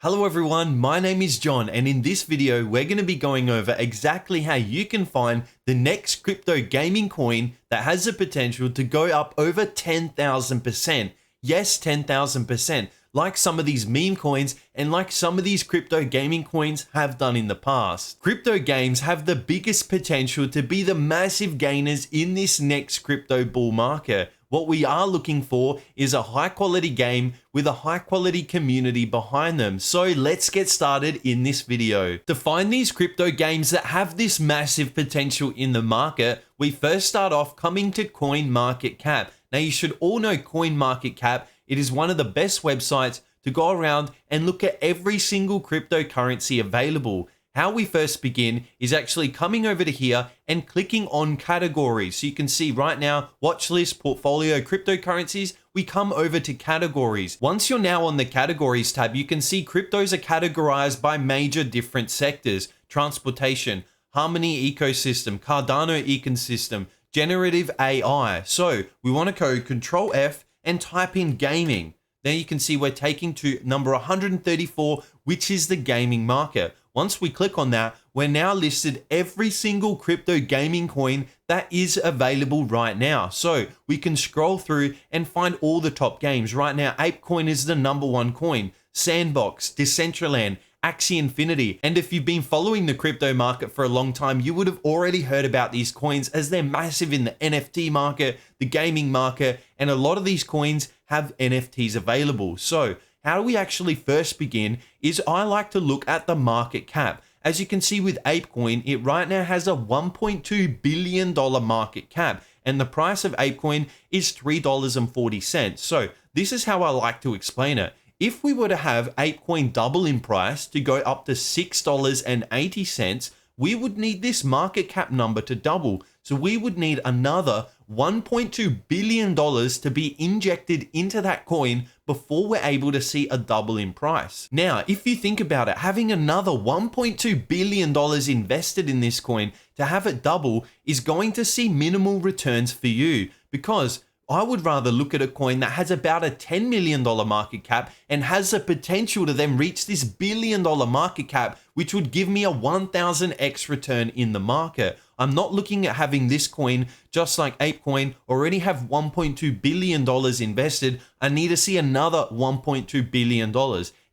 Hello everyone, my name is John, and in this video we're going to be going over exactly how you can find the next crypto gaming coin that has the potential to go up over 10,000%. Yes, 10,000%, like some of these meme coins and like some of these crypto gaming coins have done in the past. Crypto games have the biggest potential to be the massive gainers in this next crypto bull market. What we are looking for is a high quality game with a high quality community behind them. So let's get started in this video. To find these crypto games that have this massive potential in the market, we first start off coming to CoinMarketCap. Now you should all know CoinMarketCap. It is one of the best websites to go around and look at every single cryptocurrency available. How we first begin is actually coming over to here and clicking on categories. So you can see right now, watch list, portfolio, cryptocurrencies, we come over to categories. Once you're now on the categories tab, you can see cryptos are categorized by major different sectors: transportation, Harmony ecosystem, Cardano ecosystem, generative AI. So we want to go Control F and type in gaming. Then you can see we're taking to number 134, which is the gaming market. Once we click on that, we're now listed every single crypto gaming coin that is available right now. So we can scroll through and find all the top games. Right now, ApeCoin is the number one coin, Sandbox, Decentraland, Axie Infinity. And if you've been following the crypto market for a long time, you would have already heard about these coins as they're massive in the NFT market, the gaming market, and a lot of these coins have NFTs available. So how do we actually first begin is I like to look at the market cap. As you can see with ApeCoin, it right now has a $1.2 billion market cap, and the price of ApeCoin is $3.40. So this is how I like to explain it. If we were to have ApeCoin double in price to go up to $6.80, we would need this market cap number to double. So we would need another $1.2 billion to be injected into that coin before we're able to see a double in price. Now, if you think about it, having another $1.2 billion invested in this coin to have it double is going to see minimal returns for you, because I would rather look at a coin that has about a $10 million market cap and has the potential to then reach this $1 billion market cap, which would give me a 1000x return in the market. I'm not looking at having this coin, just like ApeCoin, already have $1.2 billion invested. I need to see another $1.2 billion.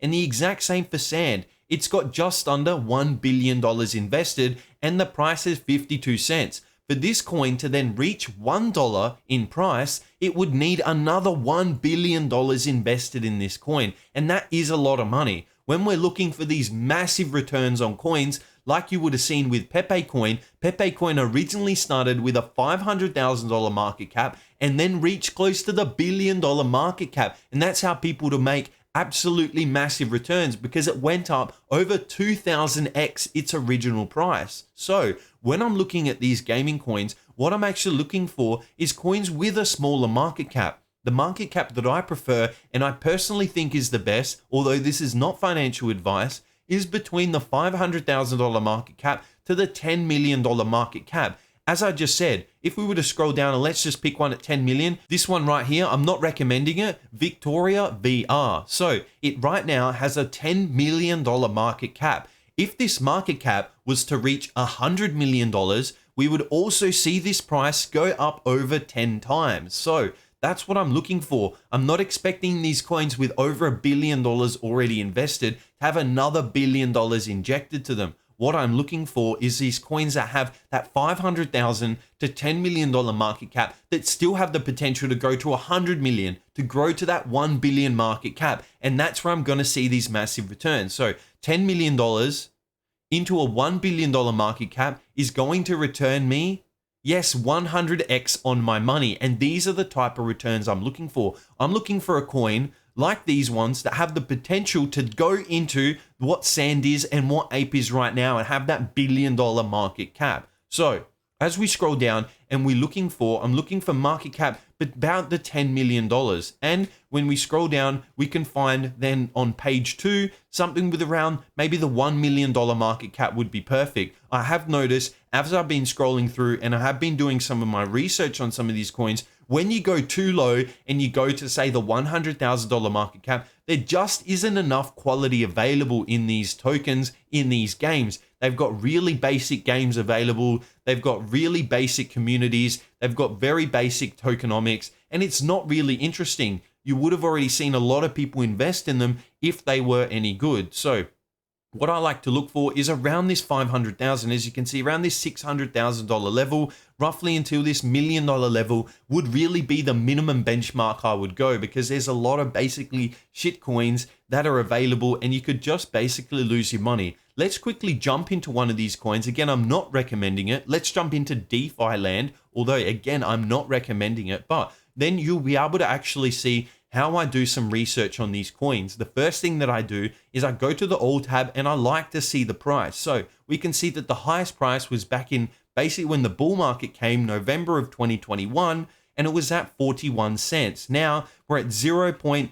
And the exact same for Sand. It's got just under $1 billion invested and the price is 52 cents. For this coin to then reach $1 in price, it would need another $1 billion invested in this coin. And that is a lot of money. When we're looking for these massive returns on coins, like you would have seen with Pepe Coin originally started with a $500,000 market cap and then reached close to the $1 billion market cap. And that's how people to make absolutely massive returns, because it went up over 2000x its original price. So when I'm looking at these gaming coins, what I'm actually looking for is coins with a smaller market cap. The market cap that I prefer, and I personally think is the best, although this is not financial advice, is between the $500,000 market cap to the $10 million market cap. As I just said, if we were to scroll down and let's just pick one at 10 million, this one right here, I'm not recommending it, Victoria VR. So it right now has a $10 million market cap. If this market cap was to reach $100 million, we would also see this price go up over 10 times. So that's what I'm looking for. I'm not expecting these coins with over $1 billion already invested to have another $1 billion injected to them. What I'm looking for is these coins that have that $500,000 to $10 million market cap that still have the potential to go to $100 million, to grow to that $1 billion market cap. And that's where I'm going to see these massive returns. So $10 million into a $1 billion market cap is going to return me, yes, 100x on my money. And these are the type of returns I'm looking for. I'm looking for a coin like these ones that have the potential to go into what Sand is and what Ape is right now and have that $1 billion market cap. So as we scroll down and I'm looking for market cap about the $10 million. And when we scroll down, we can find then on page 2, something with around maybe the $1 million market cap would be perfect. I have noticed as I've been scrolling through and I have been doing some of my research on some of these coins, when you go too low and you go to say the $100,000 market cap, there just isn't enough quality available in these tokens, in these games. They've got really basic games available. They've got really basic communities. They've got very basic tokenomics, and it's not really interesting. You would have already seen a lot of people invest in them if they were any good. So what I like to look for is around this 500,000, as you can see, around this $600,000 level, roughly until this $1 million level would really be the minimum benchmark I would go, because there's a lot of basically shit coins that are available and you could just basically lose your money. Let's quickly jump into one of these coins. Again, I'm not recommending it. Let's jump into DeFi land, although again, I'm not recommending it, but then you'll be able to actually see how I do some research on these coins. The first thing that I do is I go to the all tab and I like to see the price. So we can see that the highest price was back in basically when the bull market came, November of 2021, and it was at 41 cents. Now we're at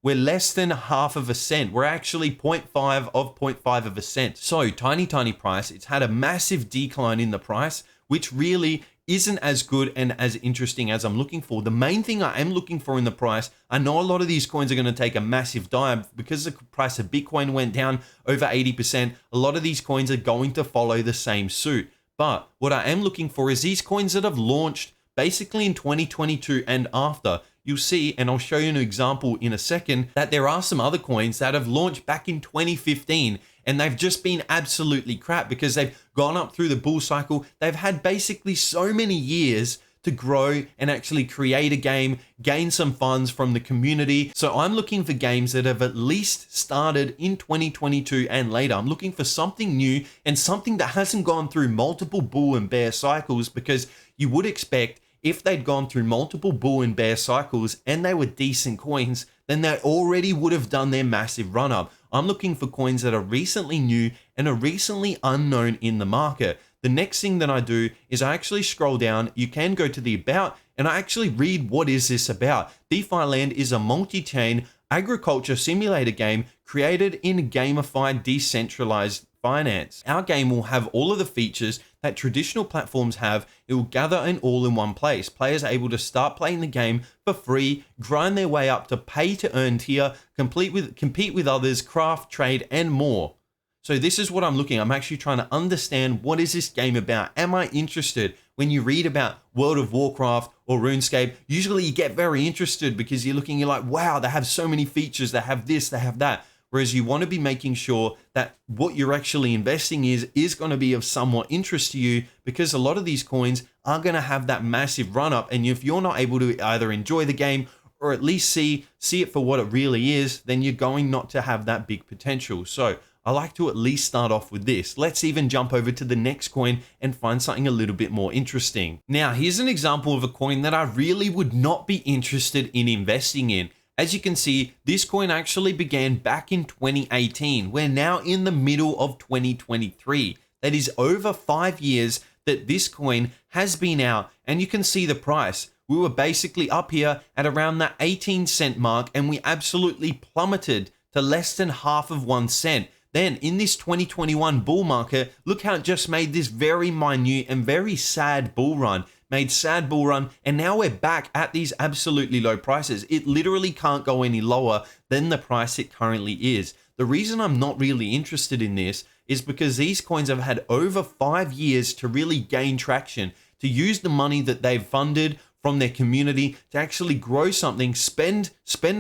we're less than half of a cent. We're actually 0.5 of a cent. So tiny price. It's had a massive decline in the price, which really isn't as good and as interesting as I'm looking for. The main thing I am looking for in the price, I know a lot of these coins are going to take a massive dive because the price of Bitcoin went down over 80%. A lot of these coins are going to follow the same suit. But what I am looking for is these coins that have launched basically in 2022 and after. You'll see, and I'll show you an example in a second, that there are some other coins that have launched back in 2015 and they've just been absolutely crap because they've gone up through the bull cycle. They've had basically so many years to grow and actually create a game, gain some funds from the community. So I'm looking for games that have at least started in 2022 and later. I'm looking for something new and something that hasn't gone through multiple bull and bear cycles, because you would expect if they'd gone through multiple bull and bear cycles and they were decent coins, then they already would have done their massive run up. I'm looking for coins that are recently new and are recently unknown in the market. The next thing that I do is I actually scroll down. You can go to the about and I actually read what is this about. DeFi Land is a multi-chain agriculture simulator game created in gamified decentralized finance. Our game will have all of the features that traditional platforms have. It will gather in all in one place. Players are able to start playing the game for free, grind their way up to pay to earn tier, compete with others, craft, trade, and more. So this is what I'm looking. I'm actually trying to understand, what is this game about? Am I interested? When you read about World of Warcraft or RuneScape, usually you get very interested because you're like, wow, they have so many features, they have this, they have that. Whereas you want to be making sure that what you're actually investing is going to be of somewhat interest to you, because a lot of these coins are going to have that massive run up. And if you're not able to either enjoy the game or at least see it for what it really is, then you're going not to have that big potential. So I like to at least start off with this. Let's even jump over to the next coin and find something a little bit more interesting. Now, here's an example of a coin that I really would not be interested in investing in. As you can see, this coin actually began back in 2018. We're now in the middle of 2023. That is over 5 years that this coin has been out, and you can see the price. We were basically up here at around that 18-cent mark, and we absolutely plummeted to less than half of 1 cent. Then in this 2021 bull market, look how it just made this very minute and very sad bull run. And now we're back at these absolutely low prices. It literally can't go any lower than the price it currently is. The reason I'm not really interested in this is because these coins have had over 5 years to really gain traction, to use the money that they've funded from their community to actually grow something, spend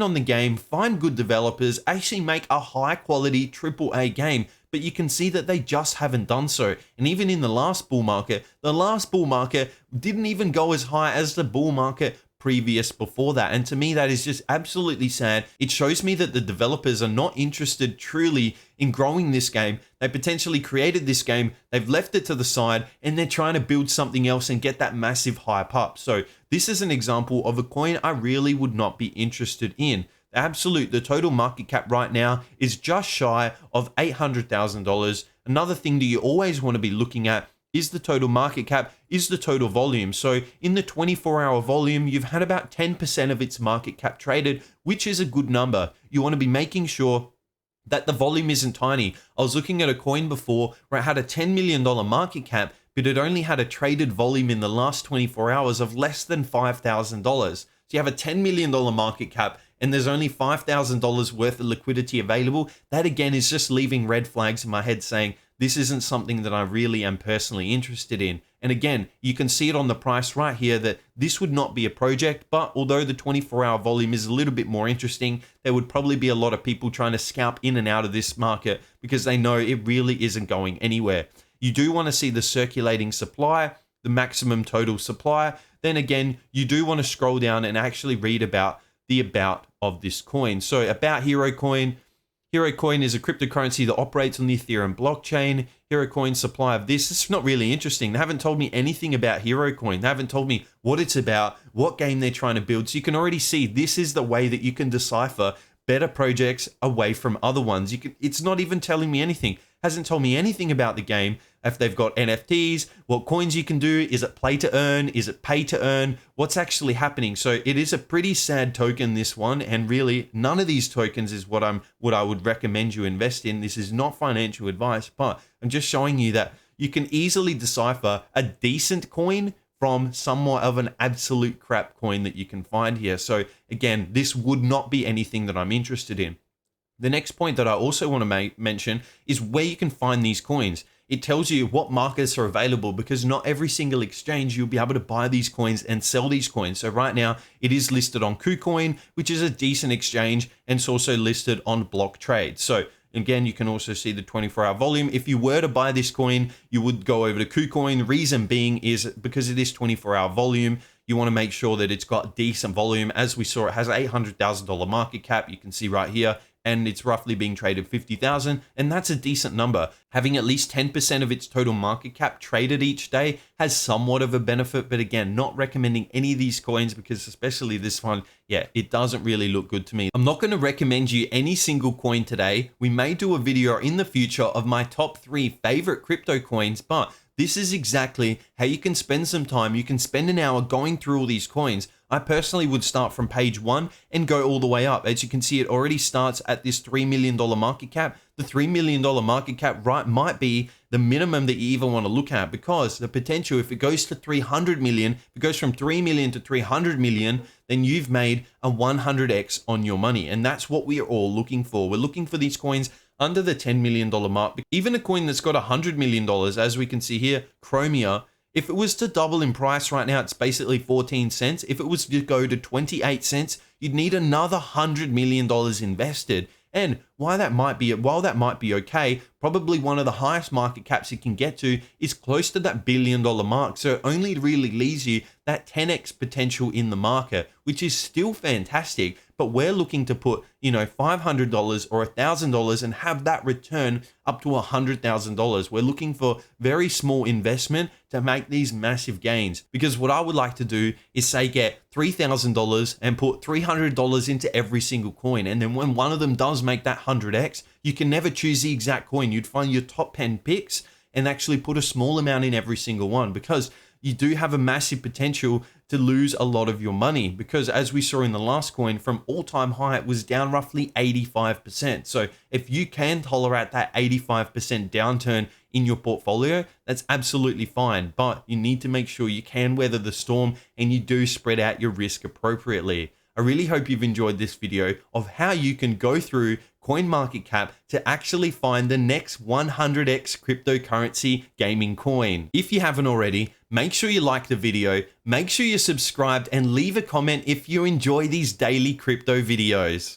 on the game, find good developers, actually make a high quality AAA game. But you can see that they just haven't done so. And even in the last bull market didn't even go as high as the bull market previous before that. And to me, that is just absolutely sad. It shows me that the developers are not interested truly in growing this game. They potentially created this game, they've left it to the side, and they're trying to build something else and get that massive hype up. So this is an example of a coin I really would not be interested in. The total market cap right now is just shy of $800,000. Another thing that you always want to be looking at is the total market cap, is the total volume. So in the 24-hour volume, you've had about 10% of its market cap traded, which is a good number. You want to be making sure that the volume isn't tiny. I was looking at a coin before where it had a $10 million market cap, but it only had a traded volume in the last 24 hours of less than $5,000. So you have a $10 million market cap and there's only $5,000 worth of liquidity available. That again is just leaving red flags in my head saying, this isn't something that I really am personally interested in. And again, you can see it on the price right here that this would not be a project, but although the 24-hour volume is a little bit more interesting, there would probably be a lot of people trying to scalp in and out of this market because they know it really isn't going anywhere. You do want to see the circulating supply, the maximum total supply. Then again, you do want to scroll down and actually read about the about of this coin. So about HeroCoin. HeroCoin is a cryptocurrency that operates on the Ethereum blockchain. HeroCoin supply of this. This is not really interesting. They haven't told me anything about HeroCoin. They haven't told me what it's about, what game they're trying to build. So you can already see this is the way that you can decipher better projects away from other ones. It's not even telling me anything. Hasn't told me anything about the game. If they've got NFTs, what coins you can do, is it play to earn, is it pay to earn, what's actually happening. So it is a pretty sad token, this one, and really none of these tokens is what I would recommend you invest in. This is not financial advice, but I'm just showing you that you can easily decipher a decent coin from somewhat of an absolute crap coin that you can find here. So again, this would not be anything that I'm interested in. The next point that I also want to mention is where you can find these coins. It tells you what markets are available because not every single exchange you'll be able to buy these coins and sell these coins. So right now it is listed on KuCoin, which is a decent exchange, and it's also listed on BlockTrade. So again, you can also see the 24-hour volume. If you were to buy this coin, you would go over to KuCoin. Reason being is because it is 24-hour volume, you want to make sure that it's got decent volume. As we saw, it has an $800,000 market cap. You can see right here, and it's roughly being traded 50,000, and that's a decent number. Having at least 10% of its total market cap traded each day has somewhat of a benefit, but again, not recommending any of these coins because especially this one, yeah, it doesn't really look good to me. I'm not going to recommend you any single coin today. We may do a video in the future of my top 3 favorite crypto coins, but this is exactly how you can spend some time. You can spend an hour going through all these coins. I personally would start from page 1 and go all the way up. As you can see, it already starts at this $3 million market cap. The $3 million market cap might be the minimum that you even want to look at, because the potential, if it goes to 300 million, if it goes from 3 million to 300 million, then you've made a 100x on your money. And that's what we are all looking for. We're looking for these coins under the $10 million mark. Even a coin that's got $100 million, as we can see here, Chromia, if it was to double in price right now, it's basically 14 cents. If it was to go to 28 cents, you'd need another $100 million invested. And while that might be okay, probably one of the highest market caps you can get to is close to that $1 billion mark. So it only really leaves you that 10x potential in the market, which is still fantastic. But we're looking to put, $500 or $1,000 and have that return up to $100,000. We're looking for very small investment to make these massive gains. Because what I would like to do is say get $3,000 and put $300 into every single coin. And then when one of them does make that 100x, you can never choose the exact coin. You'd find your top 10 picks and actually put a small amount in every single one, because you do have a massive potential to lose a lot of your money, because as we saw in the last coin, from all-time high, it was down roughly 85%. So if you can tolerate that 85% downturn in your portfolio, that's absolutely fine, but you need to make sure you can weather the storm and you do spread out your risk appropriately. I really hope you've enjoyed this video of how you can go through CoinMarketCap to actually find the next 100x cryptocurrency gaming coin. If you haven't already, make sure you like the video, make sure you're subscribed, and leave a comment if you enjoy these daily crypto videos.